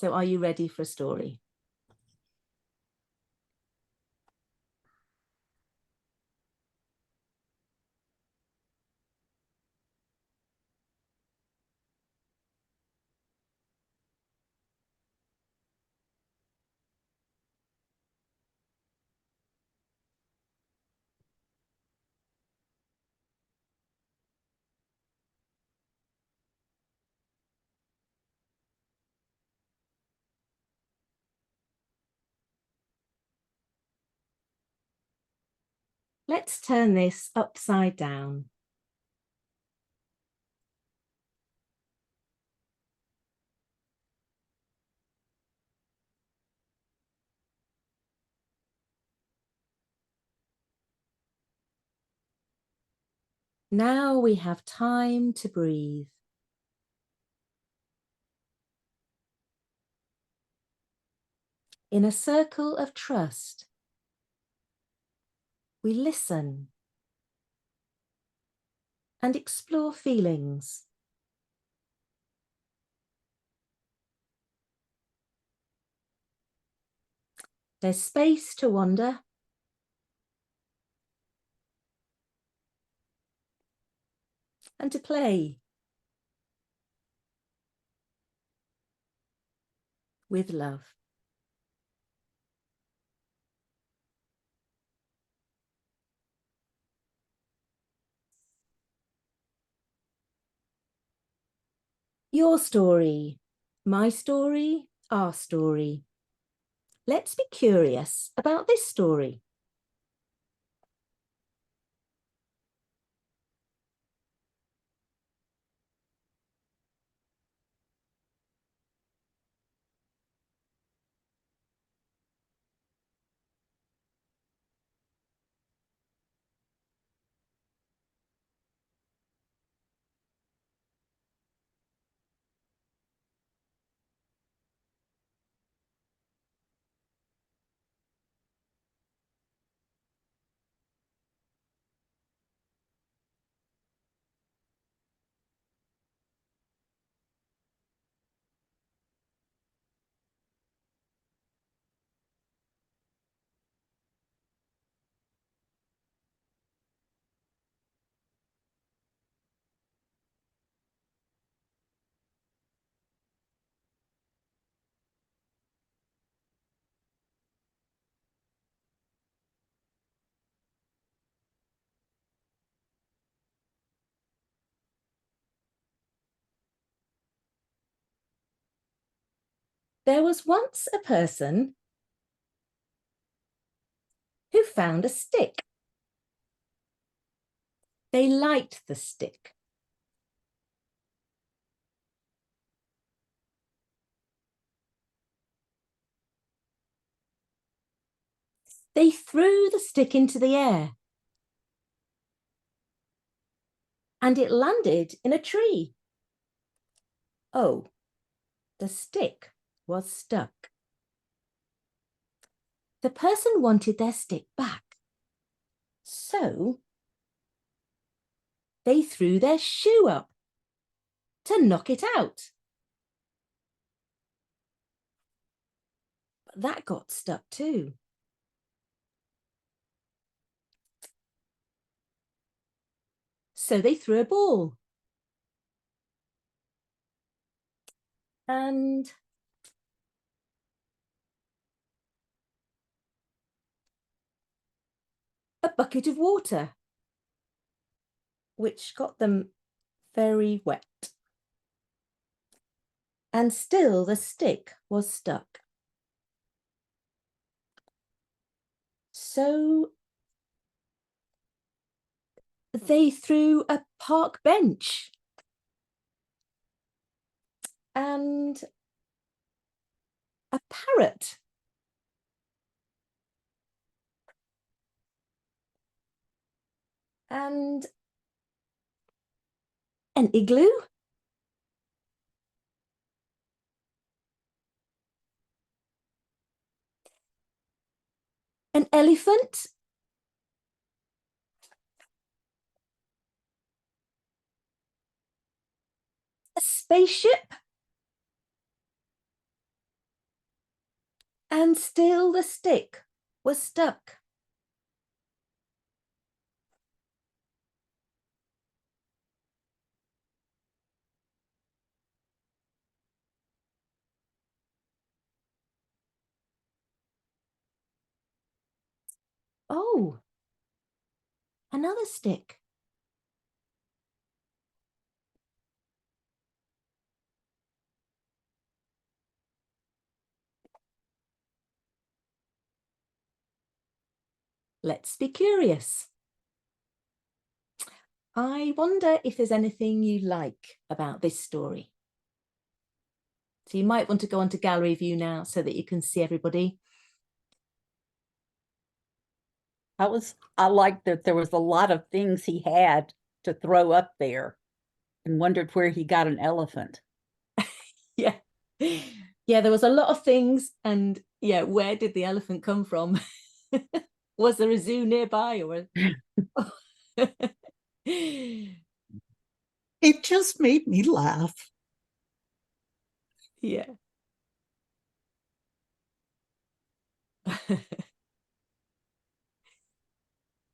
So are you ready for a story? Let's turn this upside down. Now we have time to breathe. In a circle of trust, we listen and explore feelings. There's space to wander and to play with love. Your story, my story, our story. Let's be curious about this story. There was once a person who found a stick. They liked the stick. They threw the stick into the air and it landed in a tree. Oh, the stick was stuck. The person wanted their stick back. So they threw their shoe up to knock it out. But that got stuck too. So they threw a ball. And a bucket of water, which got them very wet. And still the stick was stuck. So they threw a park bench and a parrot and an igloo, an elephant, a spaceship, And still the stick was stuck. Oh, another stick. Let's be curious. I wonder if there's anything you like about this story. So you might want to go onto gallery view now so that you can see everybody. I liked that there was a lot of things he had to throw up there and wondered where he got an elephant. Yeah. Yeah, there was a lot of things, and yeah, where did the elephant come from? Was there a zoo nearby or It just made me laugh. yeah.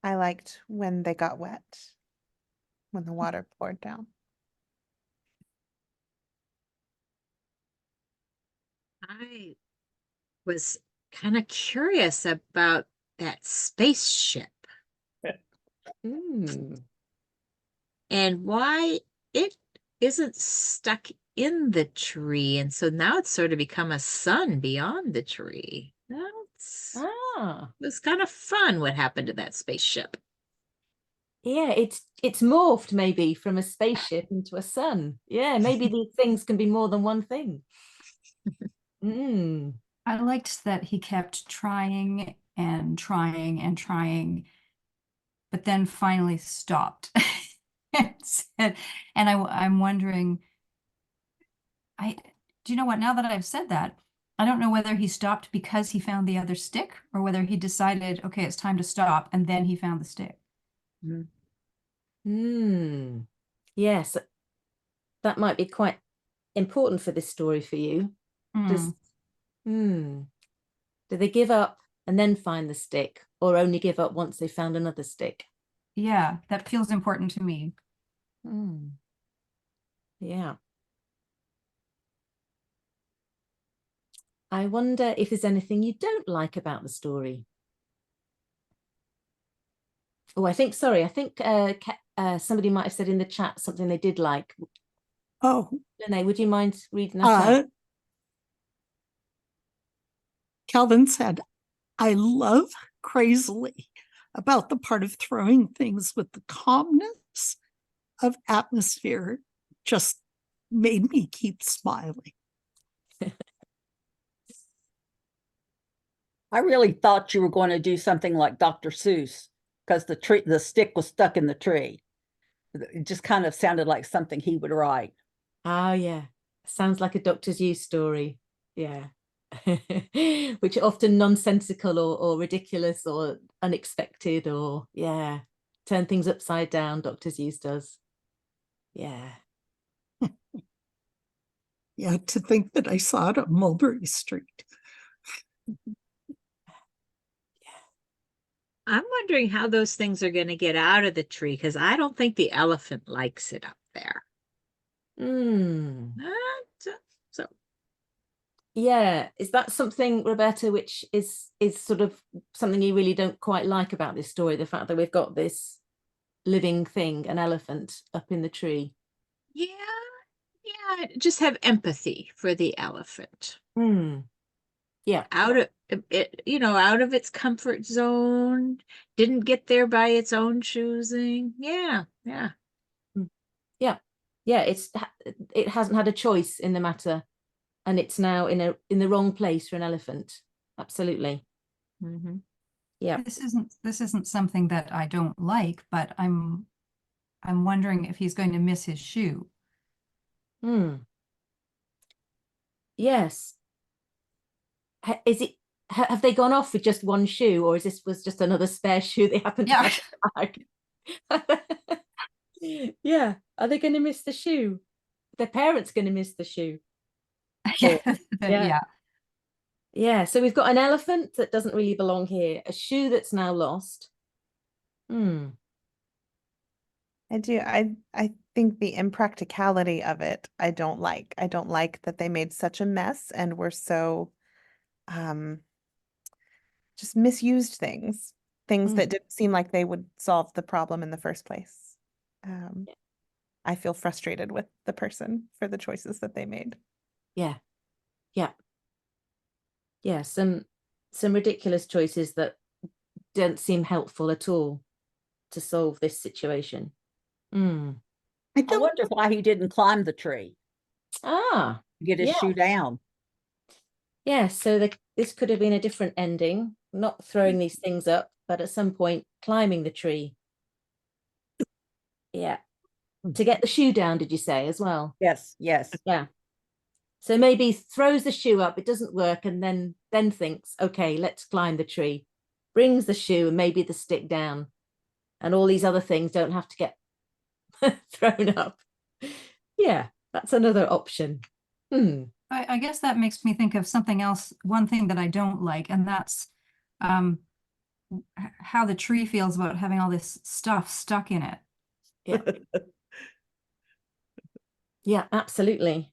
I liked when they got wet, when the water poured down. I was kind of curious about that spaceship Mm. and why it isn't stuck in the tree. And so now it's sort of become a sun beyond the tree. That's Ah, it was kind of fun what happened to that spaceship. yeah, it's morphed maybe from a spaceship into a sun. Yeah, maybe these things can be more than one thing. Mm. I liked that he kept trying and trying and trying, but then finally stopped. and said, and I'm wondering, do you know what? Now that I've said that, I don't know whether he stopped because he found the other stick or whether he decided, okay, it's time to stop, and then he found the stick. Mm. Yes, that might be quite important for this story for you. Does do they give up and then find the stick, or only give up once they found another stick? Yeah, that feels important to me. Yeah. I wonder if there's anything you don't like about the story. Oh, I think somebody might have said in the chat something they did like. Oh, Lene, would you mind reading that out? Calvin said, I love crazily about the part of throwing things with the calmness of atmosphere just made me keep smiling. I really thought you were going to do something like Dr. Seuss because the stick was stuck in the tree. It just kind of sounded like something he would write. Oh, yeah. Sounds like a Dr. Seuss story. Yeah. Which are often nonsensical or ridiculous or unexpected or, yeah, turn things upside down, Dr. Seuss does. Yeah. Yeah, to think that I saw it on Mulberry Street. I'm wondering how those things are going to get out of the tree because I don't think the elephant likes it up there. Mm. So Yeah, is that something, Roberta, which is sort of something you really don't quite like about this story, the fact that we've got this living thing, an elephant up in the tree? yeah, just have empathy for the elephant. Yeah. Out of it, out of its comfort zone, didn't get there by its own choosing. Yeah. Yeah. It hasn't had a choice in the matter, and it's now in the wrong place for an elephant. Absolutely. Yeah. This isn't something that I don't like, but I'm wondering if he's going to miss his shoe. Yes. Have they gone off with just one shoe, or was just another spare shoe they happened to have in the bag? Yeah. Are they going to miss the shoe? Their parents going to miss the shoe? Yeah. Yeah, so we've got an elephant that doesn't really belong here, a shoe that's now lost. Hmm. I do. I think the impracticality of it, I don't like. I don't like that they made such a mess and were so just misused things, things Mm. that didn't seem like they would solve the problem in the first place. Yeah. I feel frustrated with the person for the choices that they made. Yeah. Yeah. Yeah, some ridiculous choices that don't seem helpful at all to solve this situation. Hmm. I I don't wonder why he didn't climb the tree, Ah, get his yeah. shoe down. Yeah, so this could have been a different ending, not throwing these things up, but at some point climbing the tree. Yeah. To get the shoe down, did you say, as well? Yes, yes. Yeah. So maybe throws the shoe up, it doesn't work, and then thinks, okay, let's climb the tree. Brings the shoe and maybe the stick down, and all these other things don't have to get thrown up. Yeah, that's another option. I guess that makes me think of something else, one thing that I don't like, and that's how the tree feels about having all this stuff stuck in it. Yeah. Yeah, absolutely.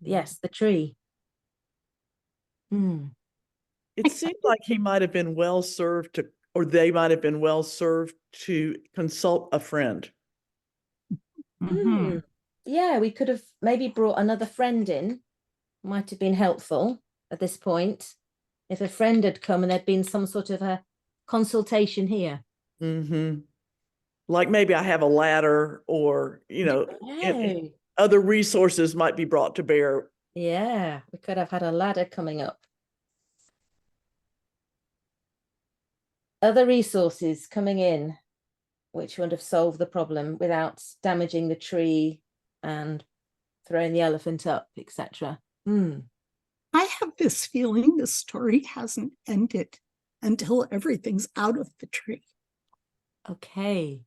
Yes, the tree. Hmm. It seemed like he might have been well served to, or they might have been well served to consult a friend. Mhm. Yeah, we could have maybe brought another friend in. Might have been helpful at this point. If a friend had come and there'd been some sort of a consultation here. Mm-hmm. Like maybe I have a ladder, or, Oh, other resources might be brought to bear. yeah, we could have had a ladder coming up. Other resources coming in, which would have solved the problem without damaging the tree and throwing the elephant up, etc. I have this feeling the story hasn't ended until everything's out of the tree. Okay.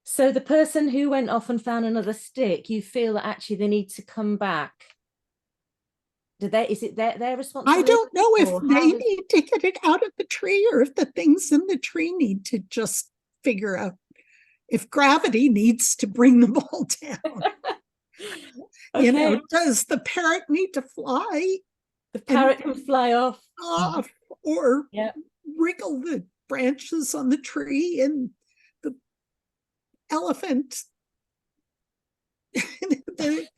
So the person who went off and found another stick, you feel that actually they need to come back. Is it their responsibility? I don't know if or how they does- need to get it out of the tree or if the things in the tree need to just figure out if gravity needs to bring them all down. You know, Okay, does the parrot need to fly the parrot can fly off. off or Yeah. wriggle the branches on the tree, and the elephant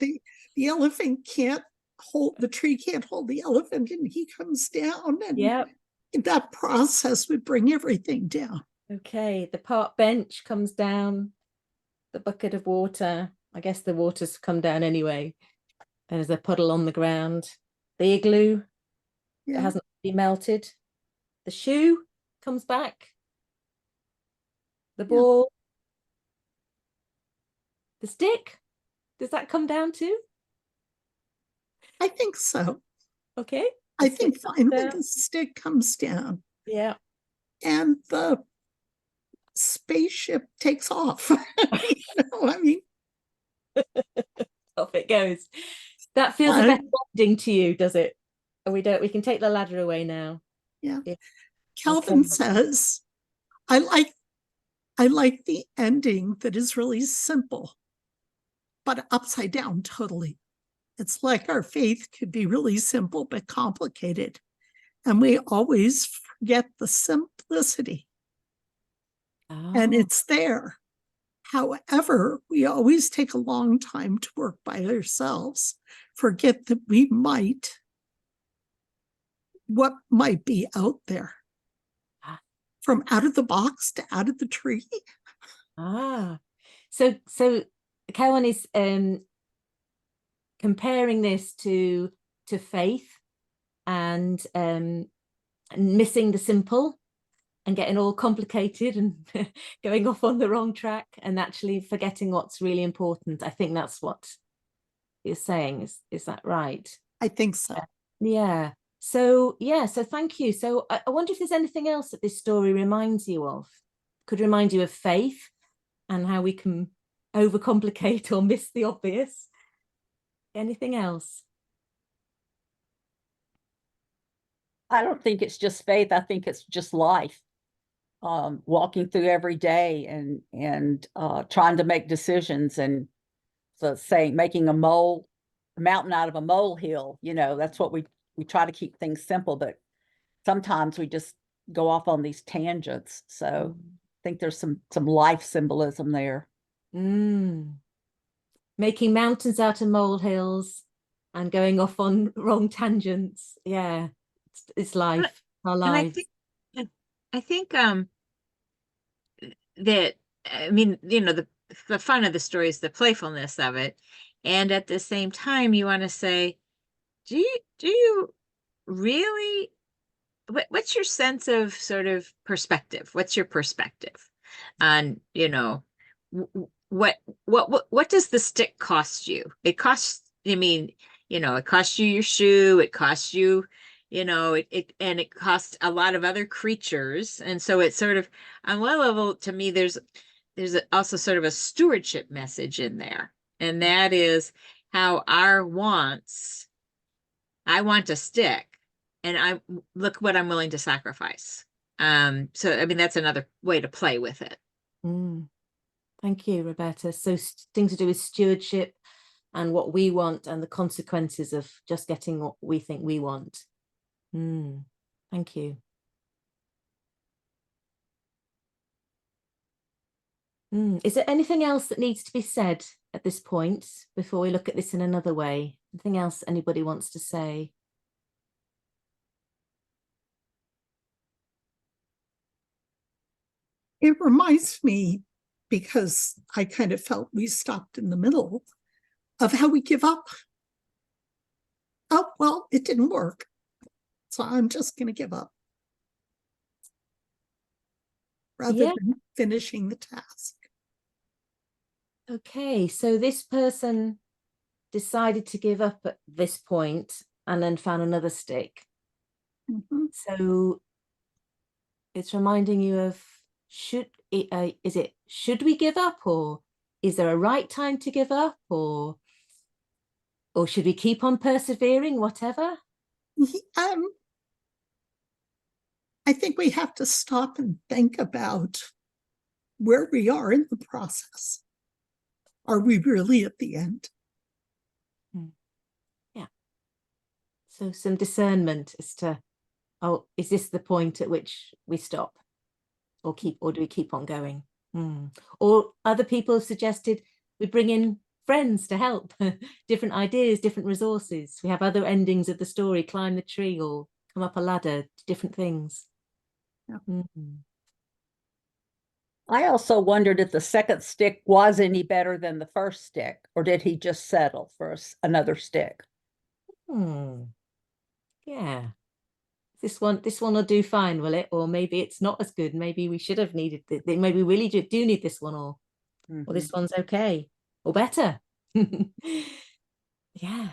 the elephant can't hold, the tree can't hold the elephant, and he comes down, and Yeah. that process would bring everything down. Okay, the park bench comes down, the bucket of water. I guess the water's come down anyway. There's a puddle on the ground. The igloo that Yeah. hasn't been melted. The shoe comes back. The Yeah. ball. The stick. Does that come down too? I think so. Okay. I The think stick comes finally down. the stick comes down Yeah. and the spaceship takes off. I mean, Off it goes. That feels a better ending to you, does it? And we can take the ladder away now. yeah. Yeah. Calvin Okay. says, I like the ending that is really simple, but upside down totally. It's like our faith could be really simple but complicated, and we always forget the simplicity, and Oh, it's there. However, we always take a long time to work by ourselves, forget that what might be out there. Ah. From out of the box to out of the tree. So Cowan is comparing this to faith and missing the simple and getting all complicated and going off on the wrong track and actually forgetting what's really important. I think that's what you're saying. Is that right? I think so. Yeah. So thank you. So I wonder if there's anything else that this story reminds you of, could remind you of faith and how we can overcomplicate or miss the obvious. Anything else? I don't think it's just faith. I think it's just life. Walking through every day and trying to make decisions, and so saying making a mountain out of a molehill. You know, that's what we try to keep things simple, but sometimes we just go off on these tangents. So I think there's some life symbolism there. Making mountains out of molehills and going off on wrong tangents. Yeah, it's life, our And lives. I think that, I mean, you know, the fun of the story is the playfulness of it. And at the same time, you want to say, do you really, what's your sense of sort of perspective? What's your perspective on, you know, what does the stick cost you? It costs, I mean, you know, it costs you your shoe, it costs you, you know, and it costs a lot of other creatures. And so it's sort of, on one level, to me, there's also sort of a stewardship message in there. And that is how our wants, I want a stick, and look what I'm willing to sacrifice. So I mean, that's another way to play with it. Thank you, Roberta. So things to do with stewardship and what we want and the consequences of just getting what we think we want. Thank you. Is there anything else that needs to be said at this point before we look at this in another way? Anything else anybody wants to say? It reminds me, because I kind of felt we stopped in the middle, of how we give up. Oh, well, it didn't work, so I'm just going to give up, rather than finishing the task. Okay, so this person decided to give up at this point and then found another stick. So it's reminding you of, should we give up, or is there a right time to give up, or should we keep on persevering, whatever? I think we have to stop and think about where we are in the process. Are we really at the end? Yeah. So some discernment as to, oh, is this the point at which we stop, or do we keep on going? Or other people have suggested we bring in friends to help, different ideas, different resources. We have other endings of the story, climb the tree or come up a ladder, different things. I also wondered if the second stick was any better than the first stick, or did he just settle for another stick? Yeah. This one will do fine, will it? Or maybe it's not as good. Maybe we should have needed it. Maybe we really do need this one, or this one's okay, or better. Yeah.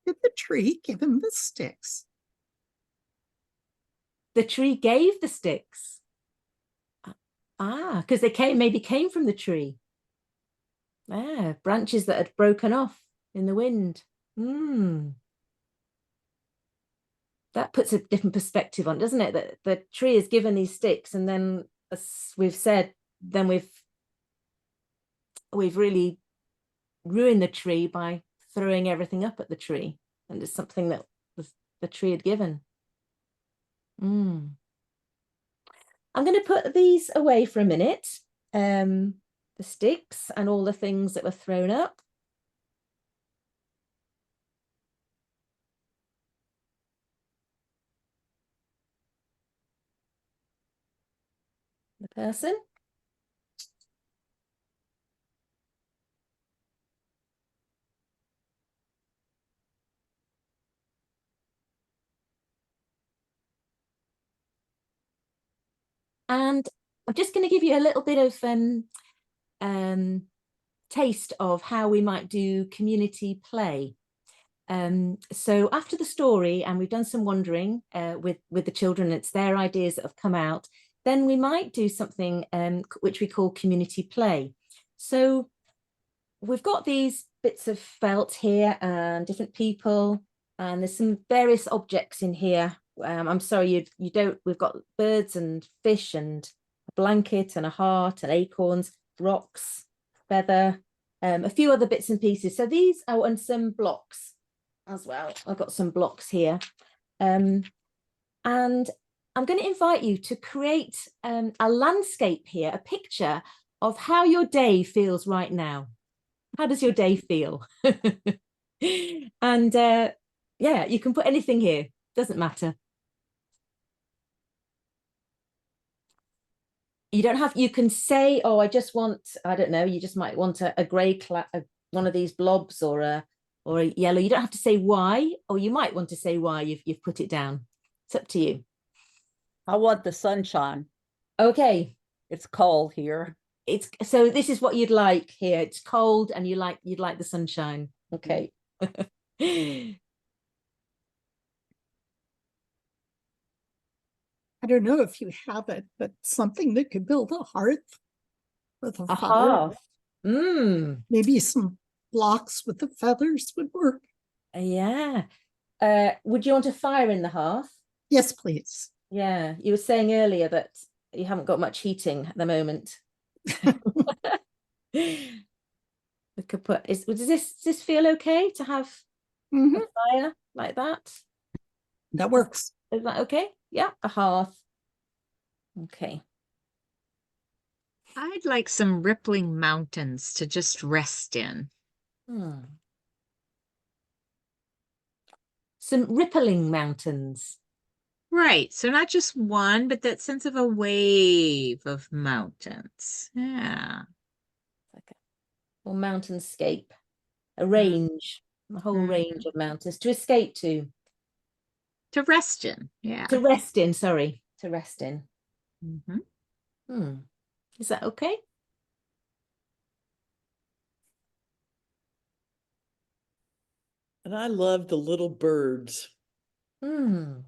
Did the tree give him the sticks? The tree gave the sticks. Because they maybe came from the tree. Branches that had broken off in the wind. That puts a different perspective on, doesn't it? That the tree is given these sticks, and then, as we've said, then we've really ruined the tree by throwing everything up at the tree, and it's something that the tree had given. I'm going to put these away for a minute, the sticks and all the things that were thrown up. The person. And I'm just going to give you a little bit of taste of how we might do community play. So after the story, and we've done some wandering with the children, it's their ideas that have come out, then we might do something which we call community play. So we've got these bits of felt here and different people And there's some various objects in here. I'm sorry, you don't, we've got birds and fish and a blanket and a heart and acorns, rocks, feather, a few other bits and pieces. So these, oh, and some blocks as well. I've got some blocks here. And I'm going to invite you to create a landscape here, a picture of how your day feels right now. How does your day feel? And yeah, you can put anything here, doesn't matter. You don't have, you can say, oh, I just want, I don't know, you just might want a grey, one of these blobs or a yellow. You don't have to say why, or you might want to say why you've put it down. It's up to you. I want the sunshine. Okay. It's cold here. It's so this is what you'd like here. It's cold and you'd like the sunshine. Okay. I don't know if you have it, but something that could build a hearth with a fire. hearth. Maybe some blocks with the feathers would work. Yeah. Would you want a fire in the hearth? Yes, please. Yeah, you were saying earlier that you haven't got much heating at the moment. We could put, does this feel okay to have Mhm. a fire like that? That works. Is that okay? Yeah, a hearth. Okay. I'd like some rippling mountains to just rest in. Some rippling mountains. Right. So not just one, but that sense of a wave of mountains. Yeah. Okay. Or mountainscape. A range. A whole range of mountains to escape to. To rest in. Yeah. To rest in, sorry. To rest in. Mm-hmm. Is that okay? And I love the little birds. Bring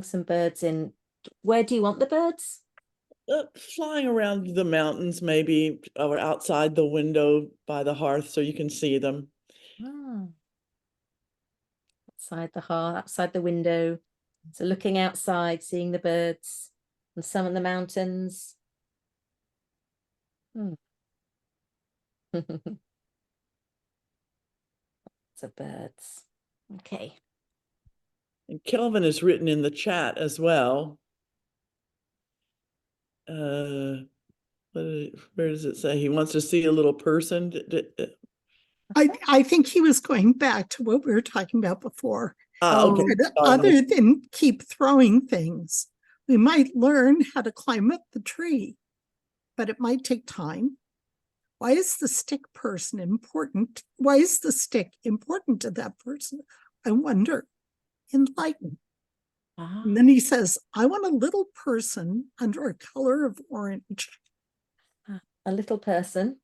some birds in. Where do you want the birds? Flying around the mountains, maybe, or outside the window by the hearth so you can see them. Outside the hearth, outside the window. So looking outside, seeing the birds and some of the mountains. Lots of birds. Okay. And Kelvin has written in the chat as well. Where does it say he wants to see a little person? I think he was going back to what we were talking about before. Okay. Other than keep throwing things, we might learn how to climb up the tree, but it might take time. Why is the stick person important? Why is the stick important to that person? I wonder. Enlighten. And then he says, I want a little person under a color of orange. A little person.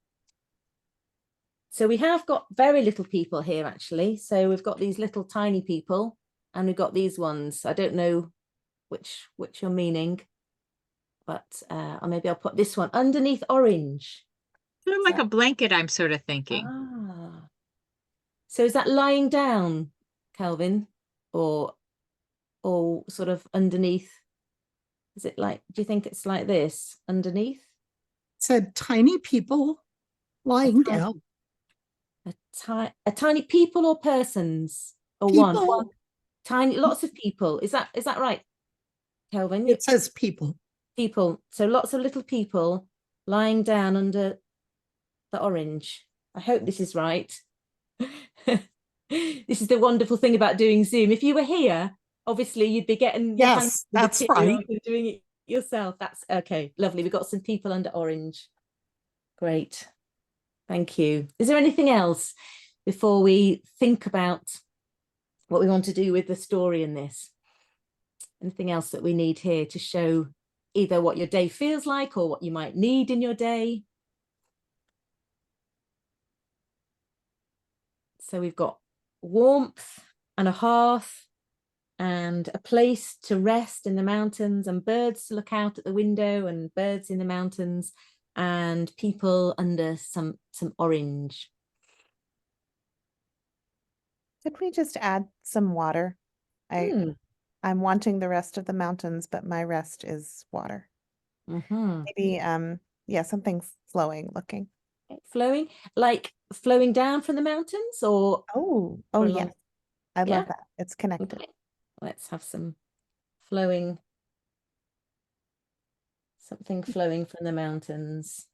So we have got very little people here, actually. So we've got these little tiny people and we've got these ones. I don't know which you're meaning, but maybe I'll put this one underneath orange. Sort of like a blanket, I'm sort of thinking. So is that lying down, Kelvin, or sort of underneath? Is it like, do you think it's like this underneath? It said tiny people lying down. A tiny people or persons or People. one tiny, lots of people. Is that right, Kelvin? It says people. People. So lots of little people lying down under the orange. I hope this is right. This is the wonderful thing about doing Zoom. If you were here, obviously you'd be getting your hands on the that's material right. and doing it yourself. That's okay. Lovely. We've got some people under orange. Great. Thank you. Is there anything else before we think about what we want to do with the story in this? Anything else that we need here to show either what your day feels like or what you might need in your day? So we've got warmth and a hearth and a place to rest in the mountains and birds to look out at the window and birds in the mountains and people under some orange. Could we just add some water? Hmm. I'm wanting the rest of the mountains, but my rest is water. Mhm. Maybe, yeah, something flowing looking. Flowing, like flowing down from the mountains or Oh, or yes. along? I Yeah. love that. It's connected. Okay. Let's have some flowing, something flowing from the mountains.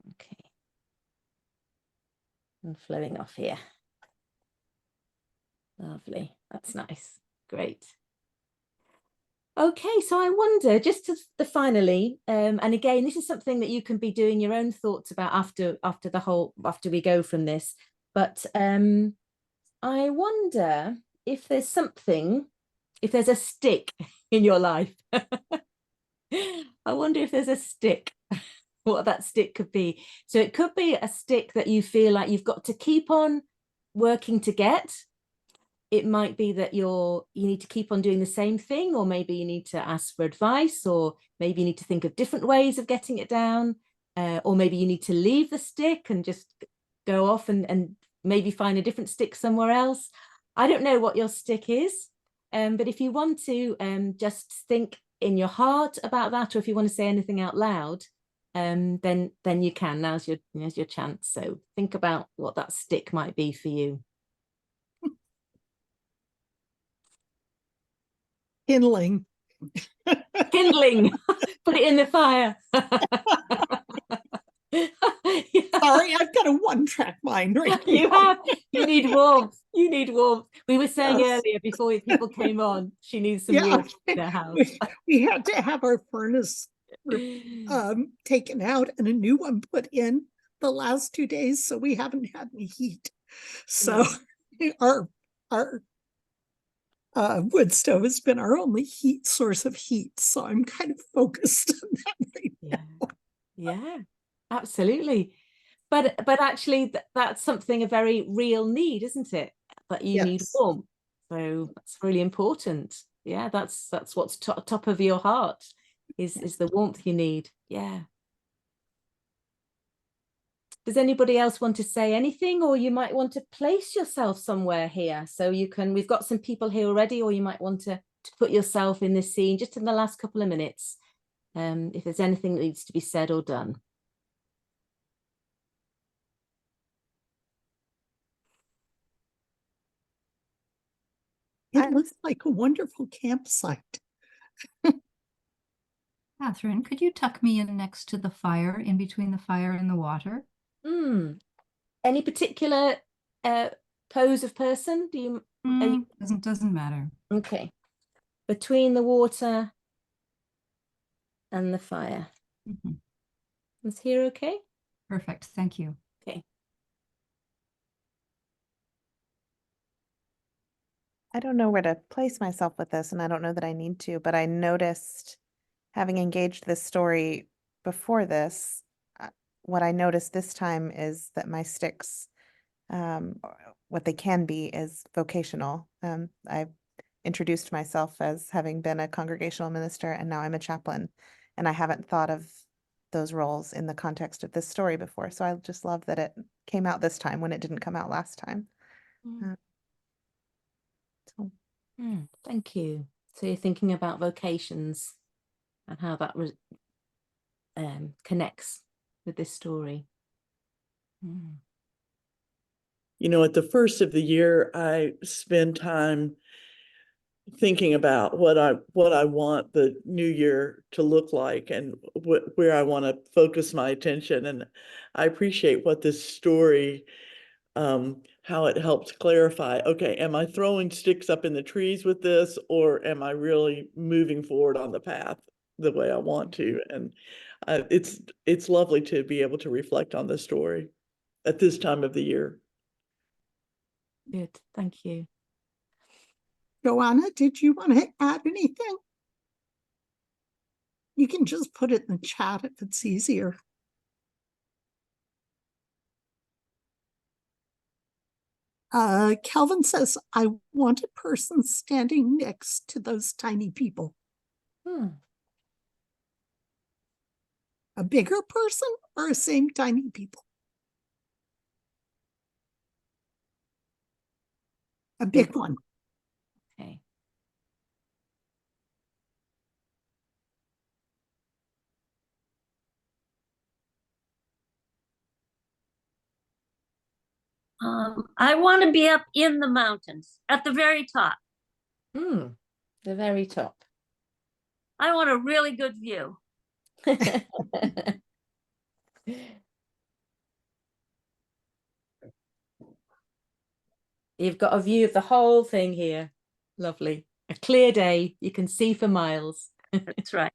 Okay. And flowing off here. Lovely. That's nice. Great. Okay, so I wonder, just to the finally, and again, this is something that you can be doing your own thoughts about after we go from this. But I wonder if there's a stick in your life. I wonder if there's a stick, what that stick could be. So it could be a stick that you feel like you've got to keep on working to get. It might be that you need to keep on doing the same thing, or maybe you need to ask for advice, or maybe you need to think of different ways of getting it down, or maybe you need to leave the stick and just go off and maybe find a different stick somewhere else. I don't know what your stick is, but if you want to just think in your heart about that, or if you want to say anything out loud, then you can. Now's your chance. So think about what that stick might be for you. Kindling. Kindling. Put it in the fire. Sorry, I've got a one-track mind right You now. have. You need warmth. You need warmth. We were saying Yes. earlier before people came on, she needs some Yeah, warmth in her house. we had to have our furnace taken out and a new one put in the last 2 days, so we haven't had any heat. So our wood stove has been our only source of heat. So I'm kind of focused on that right now. Yeah, absolutely. But actually that's something, a very real need, isn't it? That you need Yes. warmth. So that's really important. Yeah, that's what's top of your heart is the warmth you need. Yeah. Does anybody else want to say anything, or you might want to place yourself somewhere here? So you can, we've got some people here already, or you might want to put yourself in this scene just in the last couple of minutes. If there's anything that needs to be said or done. It looks like a wonderful campsite. Catherine, could you tuck me in next to the fire, in between the fire and the water? Any particular pose of person? Do you? Doesn't matter. Okay. Between the water and the fire. Is here okay? Perfect. Thank you. Okay. I don't know where to place myself with this, and I don't know that I need to, but I noticed, having engaged this story before this, what I noticed this time is that my sticks, what they can be is vocational. I introduced myself as having been a congregational minister, and now I'm a chaplain, and I haven't thought of those roles in the context of this story before. So I just love that it came out this time when it didn't come out last time. So Thank you. So you're thinking about vocations and how that connects with this story. You know, at the first of the year, I spend time thinking about what I want the new year to look like and where I want to focus my attention. And I appreciate what this story, how it helped clarify, okay, am I throwing sticks up in the trees with this, or am I really moving forward on the path the way I want to? And it's lovely to be able to reflect on this story at this time of the year. Good, thank you. Joanna, did you want to add anything? You can just put it in the chat if it's easier. Calvin says, I want a person standing next to those tiny people. A bigger person or same tiny people? A big one. Okay. I want to be up in the mountains at the very top. The very top. I want a really good view. You've got a view of the whole thing here. Lovely. A clear day. You can see for miles. That's right.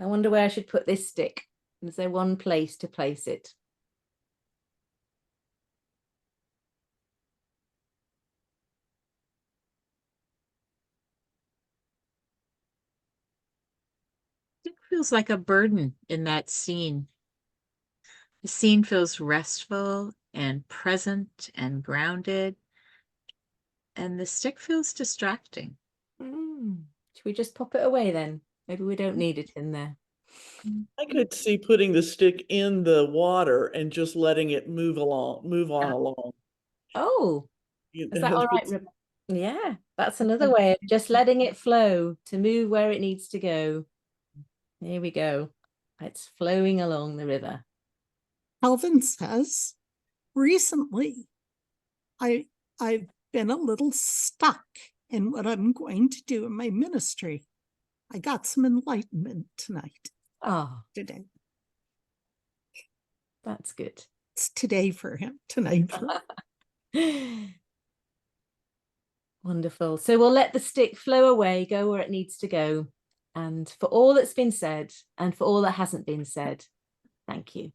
I wonder where I should put this stick. Is there one place to place it? It feels like a burden in that scene. The scene feels restful and present and grounded, and the stick feels distracting. Should we just pop it away then? Maybe we don't need it in there. I could see putting the stick in the water and just letting it move on along. Oh, You is that know, all right? Yeah, that's another way of just letting it flow to move where it needs to go. Here we go. It's flowing along the river. Calvin says, recently, I've been a little stuck in what I'm going to do in my ministry. I got some enlightenment today. That's good. It's today for him, tonight for him. Wonderful. So we'll let the stick flow away, go where it needs to go. And for all that's been said and for all that hasn't been said, thank you.